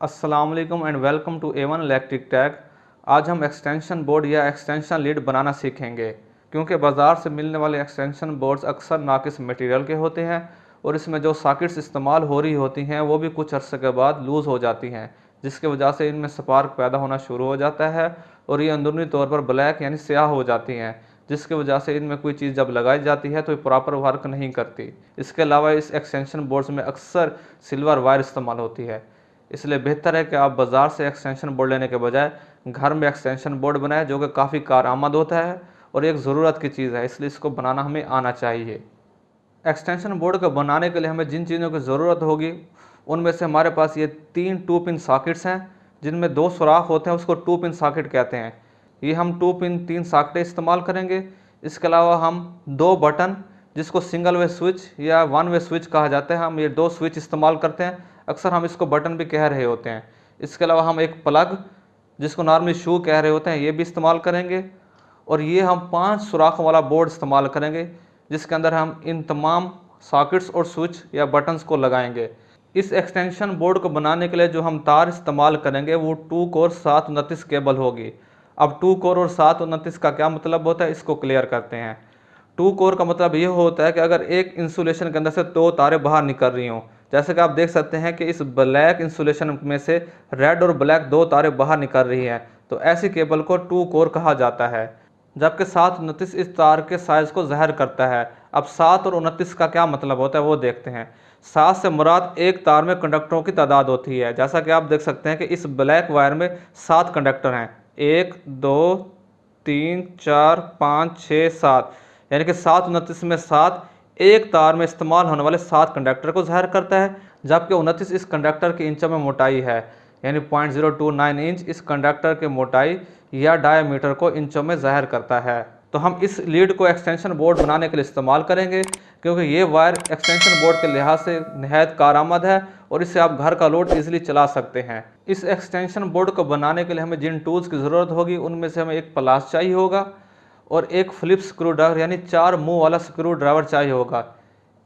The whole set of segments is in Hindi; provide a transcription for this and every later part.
अस्सलाम वालेकुम and welcome to A1 electric tech. आज हम एक्सटेंशन बोर्ड या एक्सटेंशन लीड बनाना सीखेंगे, क्योंकि बाज़ार से मिलने वाले एक्सटेंशन बोर्ड्स अक्सर नाकिस मटेरियल के होते हैं और इसमें जो सॉकेट्स इस्तेमाल हो रही होती हैं वो भी कुछ अरसे के बाद लूज़ हो जाती हैं, जिसकी वजह से इनमें स्पार्क पैदा होना शुरू हो जाता है और ये अंदरूनी तौर पर ब्लैक यानी स्याह हो जाती हैं, जिसकी वजह से इनमें कोई चीज़ जब लगाई जाती है तो ये प्रॉपर वर्क नहीं करती। इसके अलावा इस एक्सटेंशन बोर्ड्स में अक्सर सिल्वर वायर इस्तेमाल होती है, इसलिए बेहतर है कि आप बाज़ार से एक्सटेंशन बोर्ड लेने के बजाय घर में एक्सटेंशन बोर्ड बनाएं, जो कि काफ़ी कारआमद होता है और एक ज़रूरत की चीज़ है, इसलिए इसको बनाना हमें आना चाहिए। एक्सटेंशन बोर्ड को बनाने के लिए हमें जिन चीज़ों की ज़रूरत होगी उनमें से हमारे पास ये 3 2 पिन सॉकेट्स हैं, जिनमें 2 सुराख होते हैं, उसको 2 पिन सॉकेट कहते हैं। ये हम 2 पिन 3 सॉकेटें इस्तेमाल करेंगे। इसके अलावा हम 2 बटन, जिसको सिंगल वे स्विच या वन वे स्विच कहा जाता है, हम ये 2 स्विच इस्तेमाल करते हैं। अक्सर हम इसको बटन भी कह रहे होते हैं। इसके अलावा हम एक प्लग, जिसको नॉर्मली शू कह रहे होते हैं, ये भी इस्तेमाल करेंगे। और ये हम 5 सुराखों वाला बोर्ड इस्तेमाल करेंगे, जिसके अंदर हम इन तमाम सॉकेट्स और स्विच या बटन्स को लगाएंगे। इस एक्सटेंशन बोर्ड को बनाने के लिए जो हम तार इस्तेमाल करेंगे वो 2 कोर 729 केबल होगी। अब 2 कोर और 729 का क्या मतलब होता है, इसको क्लियर करते हैं। 2 कोर का मतलब ये होता है कि अगर एक इंसुलेशन के अंदर से 2 तारें बाहर निकल रही हों, जैसे कि आप देख सकते हैं कि इस ब्लैक इंसुलेशन में से रेड और ब्लैक 2 तारें बाहर निकल रही हैं, तो ऐसी केबल को 2 कोर कहा जाता है। जबकि 729 इस तार के साइज़ को ज़ाहिर करता है। अब 7 और 29 का क्या मतलब होता है वो देखते हैं। 7 से मुराद एक तार में कंडक्टरों की तादाद होती है। जैसा कि आप देख सकते हैं कि इस ब्लैक वायर में 7 कंडक्टर हैं, 1 2 3 4 5 6 7, यानी कि 729 में 7 एक तार में इस्तेमाल होने वाले 7 कंडक्टर को ज़ाहिर करता है। जबकि 29 इस कंडक्टर की इंचों में मोटाई है, यानी 0.029 इंच इस कंडक्टर की मोटाई या डायमीटर को इंचों में ज़ाहिर करता है। तो हम इस लीड को एक्सटेंशन बोर्ड बनाने के लिए इस्तेमाल करेंगे, क्योंकि ये वायर एक्सटेंशन बोर्ड के लिहाज से नहायत कारआमद है और इससे आप घर का लोड ईजिली चला सकते हैं। इस एक्सटेंशन बोर्ड को बनाने के लिए हमें जिन टूल्स की ज़रूरत होगी उनमें से हमें एक प्लास चाहिए होगा और एक फ्लिप स्क्रू ड्राइवर यानी 4 मुंह वाला स्क्रू ड्राइवर चाहिए होगा।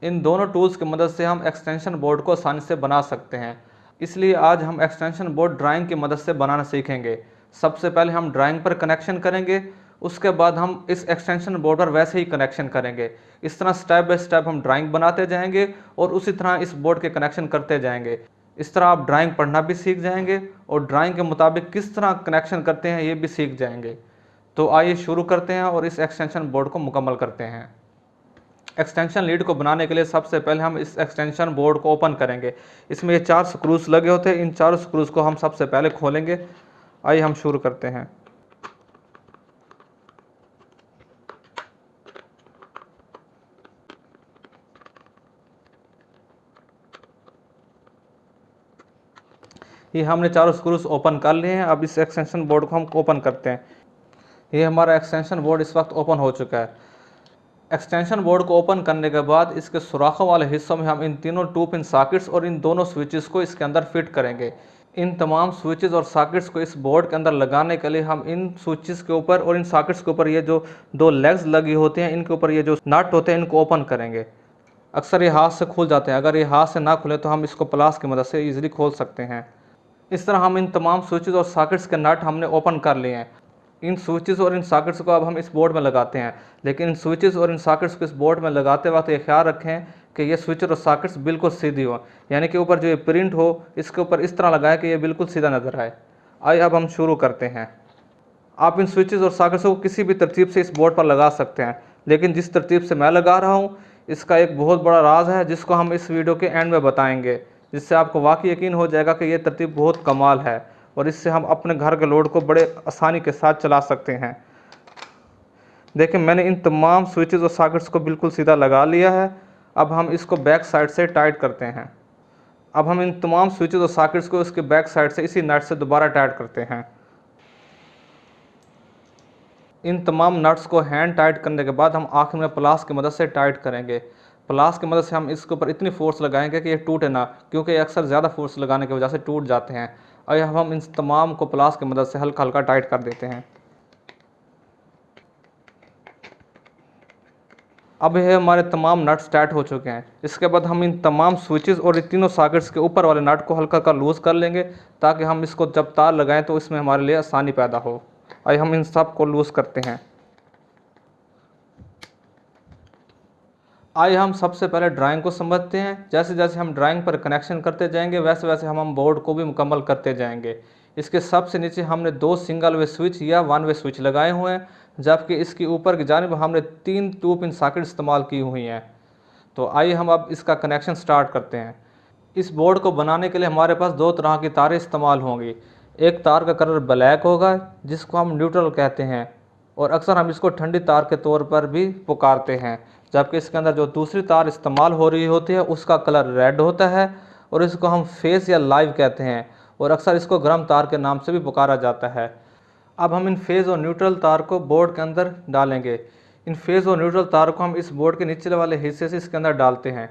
इन दोनों टूल्स की मदद से हम एक्सटेंशन बोर्ड को आसानी से बना सकते हैं। इसलिए आज हम एक्सटेंशन बोर्ड ड्राइंग की मदद से बनाना सीखेंगे। सबसे पहले हम ड्राइंग पर कनेक्शन करेंगे, उसके बाद हम इस एक्सटेंशन बोर्ड पर वैसे ही कनेक्शन करेंगे। इस तरह स्टेप बाय स्टेप हम ड्राइंग बनाते जाएंगे और उसी तरह इस बोर्ड के कनेक्शन करते जाएंगे। इस तरह आप ड्राइंग पढ़ना भी सीख जाएंगे और ड्राइंग के मुताबिक किस तरह कनेक्शन करते हैं ये भी सीख जाएंगे। तो आइए शुरू करते हैं और इस एक्सटेंशन बोर्ड को मुकम्मल करते हैं। एक्सटेंशन लीड को बनाने के लिए सबसे पहले हम इस एक्सटेंशन बोर्ड को ओपन करेंगे। इसमें ये 4 स्क्रूज लगे होते हैं, इन 4 स्क्रूज को हम सबसे पहले खोलेंगे। आइए हम शुरू करते हैं। ये हमने 4 स्क्रूज ओपन कर लिए हैं। अब इस एक्सटेंशन बोर्ड को हम ओपन करते हैं। ये हमारा एक्सटेंशन बोर्ड इस वक्त ओपन हो चुका है। एक्सटेंशन बोर्ड को ओपन करने के बाद इसके सुराखों वाले हिस्सों में हम इन तीनों 2 पिन सॉकेट्स और इन दोनों स्विचेस को इसके अंदर फिट करेंगे। इन तमाम स्विचेस और सॉकेट्स को इस बोर्ड के अंदर लगाने के लिए हम इन स्विचेस के ऊपर और इन सॉकेट्स के ऊपर ये जो 2 लेग्स लगी होती हैं, इनके ऊपर ये जो नट होते हैं, इनको ओपन करेंगे। अक्सर ये हाथ से खुल जाते हैं, अगर ये हाथ से ना खुले तो हम इसको प्लास की मदद से ईजिली खोल सकते हैं। इस तरह हम इन तमाम स्विचेस और सॉकेट्स के नट हमने ओपन कर लिए हैं। इन स्विचेस और इन सॉकेट्स को अब हम इस बोर्ड में लगाते हैं, लेकिन इन स्विचेस और इन सॉकेट्स को इस बोर्ड में लगाते वक्त ये ख्याल रखें कि ये स्विचेस और सॉकेट्स बिल्कुल सीधी हो, यानी कि ऊपर जो ये प्रिंट हो इसके ऊपर इस तरह लगाएं कि ये बिल्कुल सीधा नज़र आए। आइए अब हम शुरू करते हैं। आप इन स्विचेस और सॉकेट्स को किसी भी तरतीब से इस बोर्ड पर लगा सकते हैं, लेकिन जिस तरतीब से मैं लगा रहा हूँ इसका एक बहुत बड़ा राज है, जिसको हम इस वीडियो के एंड में बताएंगे, जिससे आपको वाकई यकीन हो जाएगा कि ये तरतीब बहुत कमाल है और इससे हम अपने घर के लोड को बड़े आसानी के साथ चला सकते हैं। देखिए, मैंने इन तमाम स्विचेस और सॉकेट्स को बिल्कुल सीधा लगा लिया है। अब हम इसको बैक साइड से टाइट करते हैं। अब हम इन तमाम स्विचेस और सॉकेट्स को इसके बैक साइड से इसी नट से दोबारा टाइट करते हैं। इन तमाम नट्स को हैंड टाइट करने के बाद हम आखिर में प्लास की मदद से टाइट करेंगे। प्लास की मदद से हम इसके ऊपर इतनी फोर्स लगाएंगे कि ये टूटे ना, क्योंकि अक्सर ज़्यादा फोर्स लगाने की वजह से टूट जाते हैं। और अब हम इन तमाम को प्लास की मदद से हल्का हल्का टाइट कर देते हैं। अब ये हमारे तमाम नट्स टाइट हो चुके हैं। इसके बाद हम इन तमाम स्विचेस और इन तीनों सॉकेट्स के ऊपर वाले नट को हल्का हल्का लूज़ कर लेंगे, ताकि हम इसको जब तार लगाएं तो इसमें हमारे लिए आसानी पैदा हो। आइए हम इन सब को लूज़ करते हैं। आइए हम सबसे पहले ड्राइंग को समझते हैं। जैसे जैसे हम ड्राइंग पर कनेक्शन करते जाएंगे वैसे वैसे हम बोर्ड को भी मुकम्मल करते जाएंगे। इसके सबसे नीचे हमने 2 सिंगल वे स्विच या 1 वे स्विच लगाए हुए हैं, जबकि इसकी ऊपर की जानिब हमने 3 2 पिन सॉकेट इस्तेमाल की हुई हैं। तो आइए हम अब इसका कनेक्शन स्टार्ट करते हैं। इस बोर्ड को बनाने के लिए हमारे पास 2 तरह की तारें इस्तेमाल होंगी। एक तार का कलर ब्लैक होगा, जिसको हम न्यूट्रल कहते हैं, और अक्सर हम इसको ठंडी तार के तौर पर भी पुकारते हैं। जबकि इसके अंदर जो दूसरी तार इस्तेमाल हो रही होती है उसका कलर रेड होता है, और इसको हम फेज़ या लाइव कहते हैं, और अक्सर इसको गर्म तार के नाम से भी पुकारा जाता है। अब हम इन फेज़ और न्यूट्रल तार को बोर्ड के अंदर डालेंगे। इन फेज़ और न्यूट्रल तार को हम इस बोर्ड के निचले वाले हिस्से से इसके अंदर डालते हैं।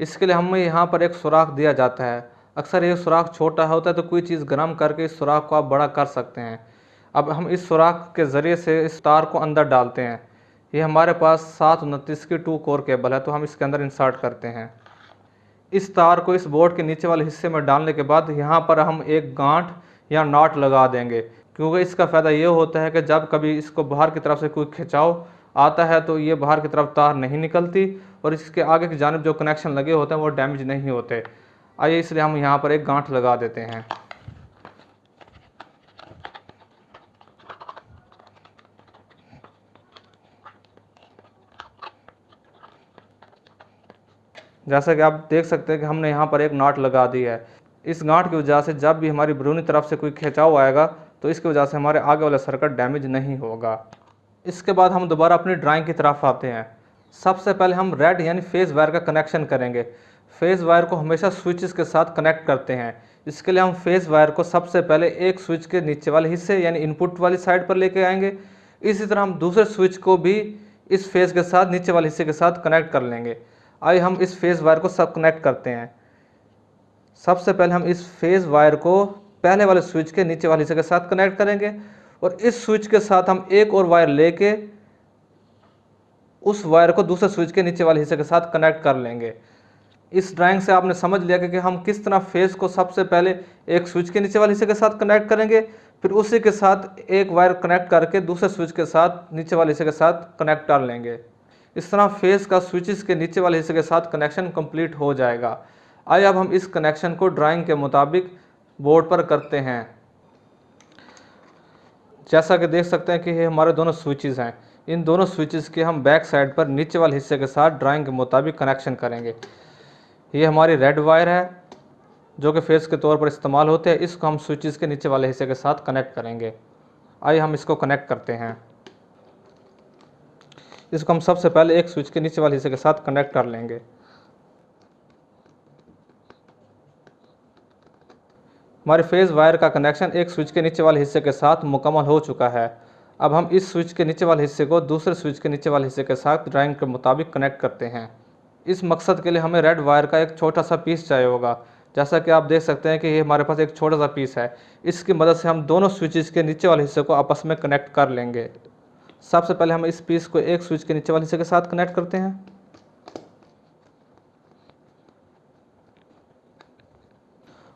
इसके लिए हमें यहाँ पर एक सुराख दिया जाता है। अक्सर ये सुराख छोटा होता है, तो कोई चीज़ गर्म करके इस सुराख को आप बड़ा कर सकते हैं। अब हम इस सुराख के ज़रिए से इस तार को अंदर डालते हैं। ये हमारे पास 729 की 2 कोर केबल है, तो हम इसके अंदर इंसर्ट करते हैं। इस तार को इस बोर्ड के नीचे वाले हिस्से में डालने के बाद यहाँ पर हम एक गांठ या नॉट लगा देंगे, क्योंकि इसका फ़ायदा ये होता है कि जब कभी इसको बाहर की तरफ से कोई खिंचाव आता है तो ये बाहर की तरफ तार नहीं निकलती, और इसके आगे की जानिब जो कनेक्शन लगे होते हैं वो डैमेज नहीं होते। आइए इसलिए हम यहाँ पर एक गांठ लगा देते हैं। जैसा कि आप देख सकते हैं कि हमने यहाँ पर एक नॉट लगा दी है। इस गांठ की वजह से जब भी हमारी बैरूनी तरफ से कोई खिंचाव आएगा तो इसकी वजह से हमारे आगे वाला सर्किट डैमेज नहीं होगा। इसके बाद हम दोबारा अपनी ड्राइंग की तरफ आते हैं। सबसे पहले हम रेड यानी फेज़ वायर का कनेक्शन करेंगे। फेज़ वायर को हमेशा स्विचेस के साथ कनेक्ट करते हैं। इसके लिए हम फेज़ वायर को सबसे पहले एक स्विच के नीचे वाले हिस्से यानी इनपुट वाली साइड पर लेके आएंगे। इसी तरह हम दूसरे स्विच को भी इस फेज़ के साथ नीचे वाले हिस्से के साथ कनेक्ट कर लेंगे। आइए हम इस फेज़ वायर को सब कनेक्ट करते हैं। सबसे पहले हम इस फेज़ वायर को पहले वाले स्विच के नीचे वाले हिस्से के साथ कनेक्ट करेंगे, और इस स्विच के साथ हम एक और वायर लेके उस वायर को दूसरे स्विच के नीचे वाले हिस्से के साथ कनेक्ट कर लेंगे। इस ड्राइंग से आपने समझ लिया कि हम किस तरह फेज़ को सबसे पहले एक स्विच के नीचे वाले हिस्से के साथ कनेक्ट करेंगे, फिर उसी के साथ एक वायर कनेक्ट करके दूसरे स्विच के साथ नीचे वाले हिस्से के साथ कनेक्ट कर लेंगे। इस तरह फेज़ का स्विचेस के नीचे वाले हिस्से के साथ कनेक्शन कंप्लीट हो जाएगा। आइए अब हम इस कनेक्शन को ड्राइंग के मुताबिक बोर्ड पर करते हैं। जैसा कि देख सकते हैं कि ये हमारे दोनों स्विचेस हैं। इन दोनों स्विचेस के हम बैक साइड पर नीचे वाले हिस्से के साथ ड्राइंग के मुताबिक कनेक्शन करेंगे। ये हमारी रेड वायर है जो कि फेज़ के तौर पर इस्तेमाल होते हैं। इसको हम स्विचेस के नीचे वाले हिस्से के साथ कनेक्ट करेंगे। आइए हम इसको कनेक्ट करते हैं। इसको हम सबसे पहले एक स्विच के नीचे वाले हिस्से के साथ कनेक्ट कर लेंगे। हमारे फेज़ वायर का कनेक्शन एक स्विच के नीचे वाले हिस्से के साथ मुकम्मल हो चुका है। अब हम इस स्विच के नीचे वाले हिस्से को दूसरे स्विच के नीचे वाले हिस्से के साथ ड्राइंग के मुताबिक कनेक्ट करते हैं। इस मकसद के लिए हमें रेड वायर का एक छोटा सा पीस चाहिए होगा। जैसा कि आप देख सकते हैं कि ये हमारे पास एक छोटा सा पीस है। इसकी मदद से हम दोनों स्विचेस के नीचे वाले हिस्से को आपस में कनेक्ट कर लेंगे। सबसे पहले हम इस पीस को एक स्विच के नीचे वाले हिस्से के साथ कनेक्ट करते हैं।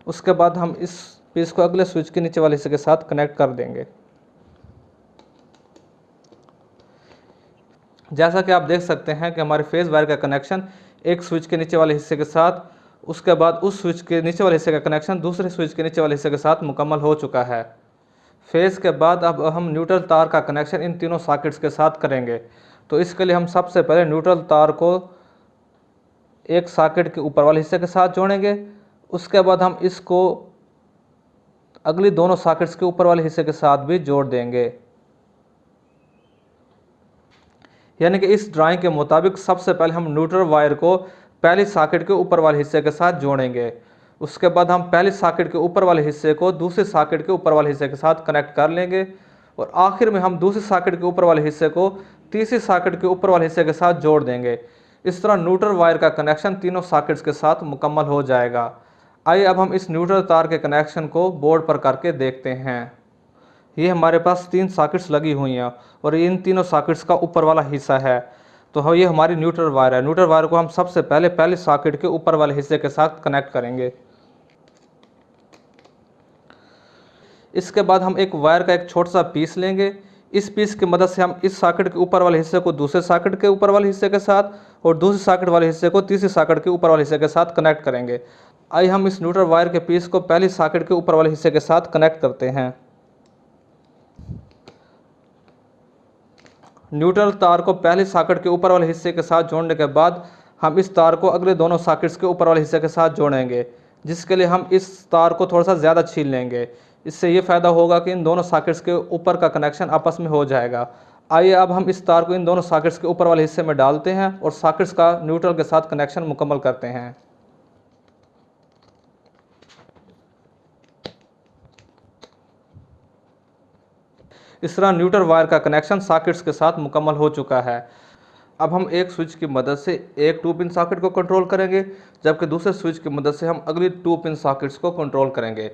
उसके बाद हम इस पीस को अगले स्विच के नीचे वाले हिस्से के साथ कनेक्ट कर देंगे। जैसा कि आप देख सकते हैं कि हमारे फेज़ वायर का कनेक्शन एक स्विच के नीचे वाले हिस्से के साथ, उसके बाद उस स्विच के नीचे वाले हिस्से का कनेक्शन दूसरे स्विच के नीचे वाले हिस्से के साथ मुकम्मल हो चुका है। फेज़ के बाद अब हम न्यूट्रल तार का कनेक्शन इन तीनों सॉकेट्स के साथ करेंगे। तो इसके लिए हम सबसे पहले न्यूट्रल तार को एक सॉकेट के ऊपर वाले हिस्से के साथ जोड़ेंगे। उसके बाद हम इसको अगली दोनों सॉकेट्स के ऊपर वाले हिस्से के साथ भी जोड़ देंगे। यानी कि इस ड्राइंग के मुताबिक सबसे पहले हम न्यूट्रल वायर को पहली सॉकेट के ऊपर वाले हिस्से के साथ जोड़ेंगे। उसके बाद हम पहले सॉकेट के ऊपर वाले हिस्से को दूसरे सॉकेट के ऊपर वाले हिस्से के साथ कनेक्ट कर लेंगे, और आखिर में हम दूसरे सॉकेट के ऊपर वाले हिस्से को तीसरे सॉकेट के ऊपर वाले हिस्से के साथ जोड़ देंगे। इस तरह न्यूट्रल वायर का कनेक्शन तीनों सॉकेट्स के साथ मुकम्मल हो जाएगा। आइए अब हम इस न्यूट्रल तार के कनेक्शन को बोर्ड पर करके देखते हैं। ये हमारे पास 3 सॉकेट्स लगी हुई हैं और इन तीनों सॉकेट्स का ऊपर वाला हिस्सा है। तो ये हमारी न्यूट्रल वायर है। न्यूट्रल वायर को हम सबसे पहले सॉकेट के ऊपर वाले हिस्से के साथ कनेक्ट करेंगे। इसके बाद हम एक वायर का एक छोटा सा पीस लेंगे। इस पीस की मदद से हम इस सॉकेट के ऊपर वाले हिस्से को दूसरे सॉकेट के ऊपर वाले हिस्से के साथ और दूसरे सॉकेट वाले हिस्से को तीसरे सॉकेट के ऊपर वाले हिस्से के साथ कनेक्ट करेंगे। आइए हम इस न्यूट्रल वायर के पीस को पहले सॉकेट के ऊपर वाले हिस्से के साथ कनेक्ट करते हैं। न्यूट्रल तार को पहले सॉकेट के ऊपर वाले हिस्से के साथ जोड़ने के बाद हम इस तार को अगले दोनों सॉकेट्स के ऊपर वाले हिस्से के साथ जोड़ेंगे, जिसके लिए हम इस तार को थोड़ा सा ज़्यादा छील लेंगे। इससे ये फ़ायदा होगा कि इन दोनों सॉकेट्स के ऊपर का कनेक्शन आपस में हो जाएगा। आइए अब हम इस तार को इन दोनों सॉकेट्स के ऊपर वाले हिस्से में डालते हैं और सॉकेट्स का न्यूट्रल के साथ कनेक्शन मुकम्मल करते हैं। इस तरह न्यूट्रल वायर का कनेक्शन सॉकेट्स के साथ मुकम्मल हो चुका है। अब हम एक स्विच की मदद से एक 2 पिन सॉकेट को कंट्रोल करेंगे, जबकि दूसरे स्विच की मदद से हम अगली 2 पिन सॉकेट्स को कंट्रोल करेंगे।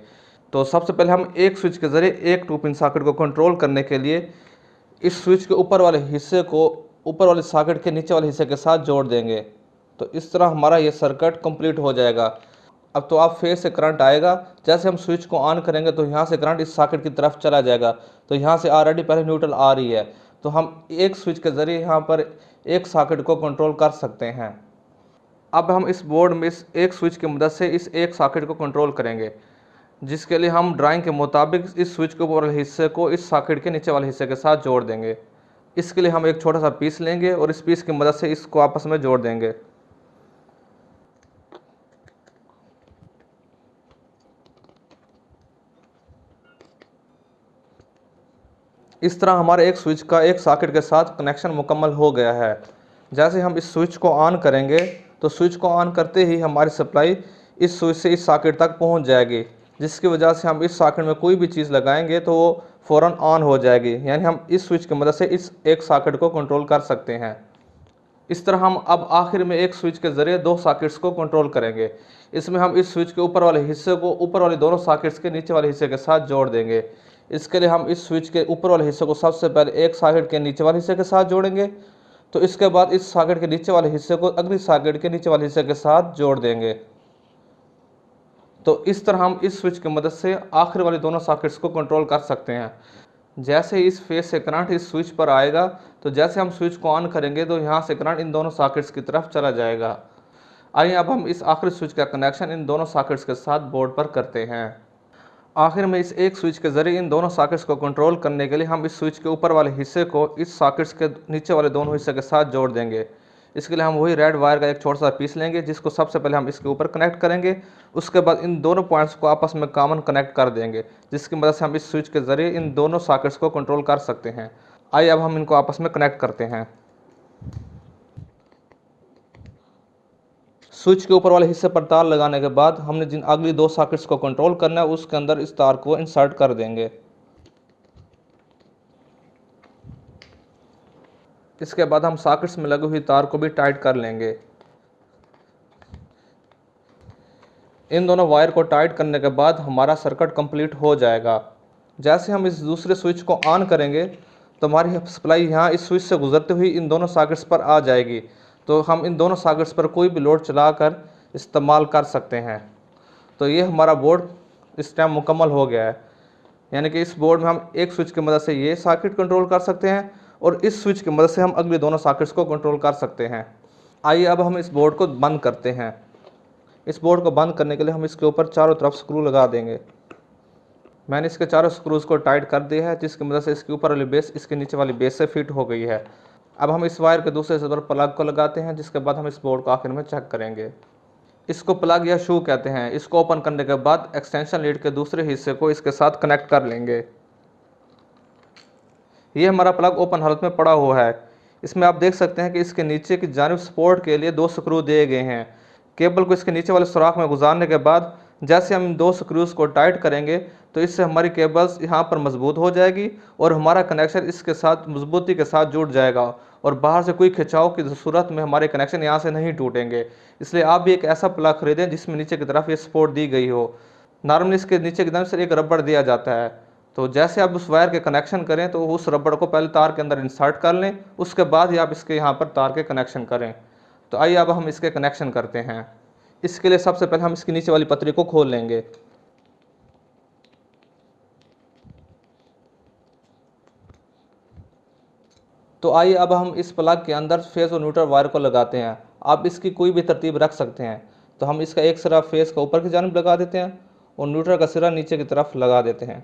तो सबसे पहले हम एक स्विच के ज़रिए एक 2 पिन सॉकेट को कंट्रोल करने के लिए इस स्विच के ऊपर वाले हिस्से को ऊपर वाले सॉकेट के नीचे वाले हिस्से के साथ जोड़ देंगे। तो इस तरह हमारा ये सर्किट कंप्लीट हो जाएगा। अब तो आप फेज से करंट आएगा। जैसे हम स्विच को ऑन करेंगे तो यहाँ से करंट इस सॉकेट की तरफ चला जाएगा। तो यहाँ से ऑलरेडी पहले न्यूट्रल आ रही है, तो हम एक स्विच के ज़रिए यहाँ पर एक सॉकेट को कंट्रोल कर सकते हैं। अब हम इस बोर्ड में इस एक स्विच की मदद से इस एक सॉकेट को कंट्रोल करेंगे, जिसके लिए हम ड्राइंग के मुताबिक इस स्विच के ऊपर वाले हिस्से को इस सॉकेट के नीचे वाले हिस्से के साथ जोड़ देंगे। इसके लिए हम एक छोटा सा पीस लेंगे और इस पीस की मदद से इसको आपस में जोड़ देंगे। इस तरह हमारे एक स्विच का एक सॉकेट के साथ कनेक्शन मुकम्मल हो गया है। जैसे हम इस स्विच को ऑन करेंगे तो स्विच को ऑन करते ही हमारी सप्लाई इस स्विच से इस सॉकेट तक पहुंच जाएगी, जिसकी वजह से हम इस सॉकेट में कोई भी चीज़ लगाएंगे तो वो फ़ौरन ऑन हो जाएगी। यानी हम इस स्विच की मदद से इस एक सॉकेट को कंट्रोल कर सकते हैं। इस तरह हम अब आखिर में एक स्विच के ज़रिए 2 सॉकेट्स को कंट्रोल करेंगे। इसमें हम इस स्विच के ऊपर वाले हिस्से को ऊपर वाले दोनों सॉकेट्स के नीचे वाले हिस्से के साथ जोड़ देंगे। इसके लिए हम इस स्विच के ऊपर वाले हिस्से को सबसे पहले एक सॉकेट के नीचे वाले हिस्से के साथ जोड़ेंगे, तो इसके बाद इस सॉकेट के नीचे वाले हिस्से को अगली सॉकेट के नीचे वाले हिस्से के साथ जोड़ देंगे। तो इस तरह हम इस स्विच की मदद से आखिर वाले दोनों सॉकेट्स को कंट्रोल कर सकते हैं। जैसे ही इस फेज से करंट इस स्विच पर आएगा, तो जैसे हम स्विच को ऑन करेंगे तो यहाँ से करंट इन दोनों सॉकेट्स की तरफ चला जाएगा। आइए अब हम इस आखिरी स्विच का कनेक्शन इन दोनों सॉकेट्स के साथ बोर्ड पर करते हैं। आखिर में इस एक स्विच के ज़रिए इन दोनों सॉकेट्स को कंट्रोल करने के लिए हम इस स्विच के ऊपर वाले हिस्से को इस सॉकेट्स के नीचे वाले दोनों हिस्से के साथ जोड़ देंगे। इसके लिए हम वही रेड वायर का एक छोटा सा पीस लेंगे, जिसको सबसे पहले हम इसके ऊपर कनेक्ट करेंगे। उसके बाद इन दोनों पॉइंट्स को आपस में कॉमन कनेक्ट कर देंगे, जिसकी मदद से हम इस स्विच के ज़रिए इन दोनों सॉकेट्स को कंट्रोल कर सकते हैं। आइए अब हम इनको आपस में कनेक्ट करते हैं। स्विच के ऊपर वाले हिस्से पर तार लगाने के बाद हमने जिन अगली 2 सॉकेट्स को कंट्रोल करना है उसके अंदर इस तार को इंसर्ट कर देंगे। इसके बाद हम सॉकेट्स में लगी हुई तार को भी टाइट कर लेंगे। इन दोनों वायर को टाइट करने के बाद हमारा सर्किट कंप्लीट हो जाएगा। जैसे हम इस दूसरे स्विच को ऑन करेंगे तो हमारी सप्लाई यहाँ इस स्विच से गुजरते हुए इन दोनों सॉकेट्स पर आ जाएगी। तो हम इन दोनों सॉकेट्स पर कोई भी लोड चलाकर इस्तेमाल कर सकते हैं। तो ये हमारा बोर्ड इस टाइम मुकम्मल हो गया है। यानी कि इस बोर्ड में हम एक स्विच की मदद से ये सॉकेट कंट्रोल कर सकते हैं और इस स्विच की मदद से हम अगले दोनों सॉकेट्स को कंट्रोल कर सकते हैं। आइए अब हम इस बोर्ड को बंद करते हैं। इस बोर्ड को बंद करने के लिए हम इसके ऊपर चारों तरफ स्क्रू लगा देंगे। मैंने इसके चारों स्क्रूज़ को टाइट कर दिया है, जिसकी मदद से इसके ऊपर वाली बेस इसके नीचे वाली बेस से फिट हो गई है। अब हम इस वायर के दूसरे हिस्से पर प्लग को लगाते हैं, जिसके बाद हम इस बोर्ड को आखिर में चेक करेंगे। इसको प्लग या शू कहते हैं। इसको ओपन करने के बाद एक्सटेंशन लीड के दूसरे हिस्से को इसके साथ कनेक्ट कर लेंगे। ये हमारा प्लग ओपन हालत में पड़ा हुआ है। इसमें आप देख सकते हैं कि इसके नीचे की जानिब सपोर्ट के लिए 2 स्क्रू दिए गए हैं। केबल को इसके नीचे वाले सुराख में गुजारने के बाद जैसे हम इन 2 स्क्रूज़ को टाइट करेंगे तो इससे हमारी केबल्स यहाँ पर मजबूत हो जाएगी और हमारा कनेक्शन इसके साथ मजबूती के साथ जुड़ जाएगा और बाहर से कोई खिंचाव की सूरत में हमारे कनेक्शन यहाँ से नहीं टूटेंगे। इसलिए आप भी एक ऐसा प्लग खरीदें जिसमें नीचे की तरफ ये सपोर्ट दी गई हो। नॉर्मली इसके नीचे की तरफ से एक रबड़ दिया जाता है, तो जैसे आप उस वायर के कनेक्शन करें तो उस रबड़ को पहले तार के अंदर इंसर्ट कर लें, उसके बाद ही आप इसके यहाँ पर तार के कनेक्शन करें। तो आइए अब हम इसके कनेक्शन करते हैं। इसके लिए सबसे पहले हम इसकी नीचे वाली पतरी को खोल लेंगे। तो आइए अब हम इस प्लग के अंदर फेस और न्यूट्रल वायर को लगाते हैं। आप इसकी कोई भी तरतीब रख सकते हैं। तो हम इसका एक सिरा फेस का ऊपर की जानिब लगा देते हैं और न्यूट्रल का सिरा नीचे की तरफ लगा देते हैं।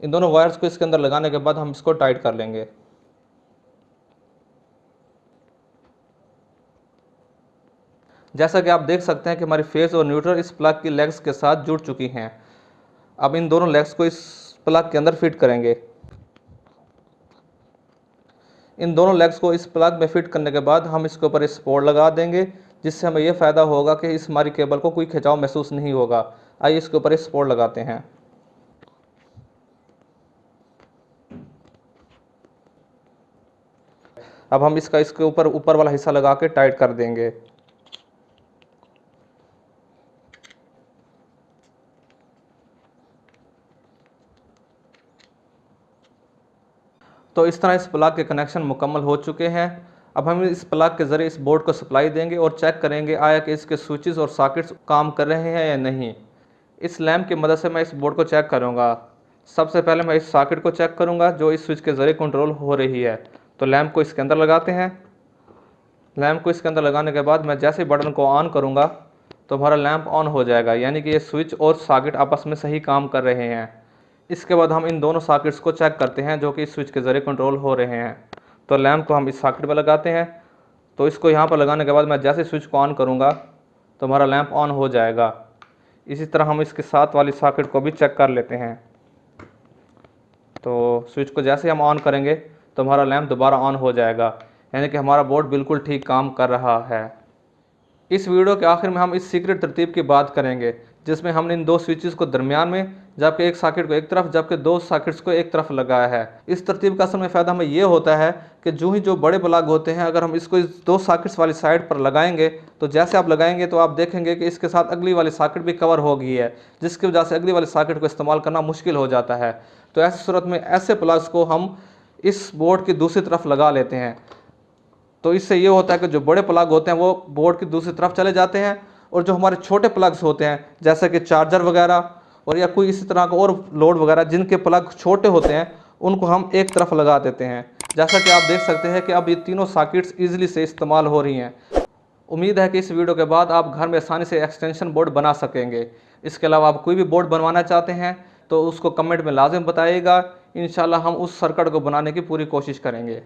इन दोनों वायर्स को इसके अंदर लगाने के बाद हम इसको टाइट कर लेंगे। जैसा कि आप देख सकते हैं कि हमारी फेस और न्यूट्रल इस प्लग की लेग्स के साथ जुड़ चुकी हैं। अब इन दोनों लेग्स को इस प्लग के अंदर फिट करेंगे। इन दोनों लेग्स को इस प्लग में फिट करने के बाद हम इसके ऊपर सपोर्ट लगा देंगे, जिससे हमें यह फ़ायदा होगा कि इस हमारी केबल को कोई खिंचाव महसूस नहीं होगा। आइए इसके ऊपर सपोर्ट लगाते हैं। अब हम इसके ऊपर वाला हिस्सा लगा के टाइट कर देंगे। तो इस तरह इस प्लग के कनेक्शन मुकम्मल हो चुके हैं। अब हम इस प्लग के ज़रिए इस बोर्ड को सप्लाई देंगे और चेक करेंगे आया कि इसके स्विचेस और सॉकेट्स काम कर रहे हैं या नहीं। इस लैंप की मदद से मैं इस बोर्ड को चेक करूंगा। सबसे पहले मैं इस सॉकेट को चेक करूंगा जो इस स्विच के ज़रिए कंट्रोल हो रही है। तो लैंप को इसके अंदर लगाते हैं। लैंप को इसके अंदर लगाने के बाद मैं जैसे बटन को ऑन करूँगा तो हमारा लैंप ऑन हो जाएगा, यानी कि ये स्विच और सॉकेट आपस में सही काम कर रहे हैं। इसके बाद हम इन दोनों सॉकेट्स को चेक करते हैं जो कि इस स्विच के ज़रिए कंट्रोल हो रहे हैं। तो लैंप को हम इस सॉकेट पर लगाते हैं। तो इसको यहाँ पर लगाने के बाद मैं जैसे स्विच को ऑन करूँगा तो हमारा लैंप ऑन हो जाएगा। इसी तरह हम इसके साथ वाली सॉकेट को भी चेक कर लेते हैं। तो स्विच को जैसे हम ऑन करेंगे तो हमारा लैंप दोबारा ऑन हो जाएगा, यानी कि हमारा बोर्ड बिल्कुल ठीक काम कर रहा है। इस वीडियो के आखिर में हम इस सीक्रेट तरतीब की बात करेंगे, जिसमें हमने इन दो स्विचेस को दरमियान में, जबकि एक सॉकेट को एक तरफ, जबकि दो सॉकेट्स को एक तरफ लगाया है। इस तरतीब का असल में फ़ायदा हमें ये होता है कि जो बड़े प्लग होते हैं, अगर हम इसको इस दो सॉकेट्स वाली साइड पर लगाएंगे तो जैसे आप लगाएंगे तो आप देखेंगे कि इसके साथ अगली वाली सॉकेट भी कवर हो गई है, जिसकी वजह से अगली वाली सॉकेट को इस्तेमाल करना मुश्किल हो जाता है। तो ऐसी सूरत में ऐसे प्लग्स को हम इस बोर्ड की दूसरी तरफ लगा लेते हैं। तो इससे ये होता है कि जो बड़े प्लग होते हैं वो बोर्ड की दूसरी तरफ चले जाते हैं, और जो हमारे छोटे प्लग्स होते हैं जैसे कि चार्जर वगैरह और या कोई इसी तरह का और लोड वगैरह जिनके प्लग छोटे होते हैं, उनको हम एक तरफ लगा देते हैं। जैसा कि आप देख सकते हैं कि अब ये तीनों सॉकेट्स ईजिली से इस्तेमाल हो रही हैं। उम्मीद है कि इस वीडियो के बाद आप घर में आसानी से एक्सटेंशन बोर्ड बना सकेंगे। इसके अलावा आप कोई भी बोर्ड बनवाना चाहते हैं तो उसको कमेंट में लाजिम बताइएगा। इंशाल्लाह हम उस सर्किट को बनाने की पूरी कोशिश करेंगे।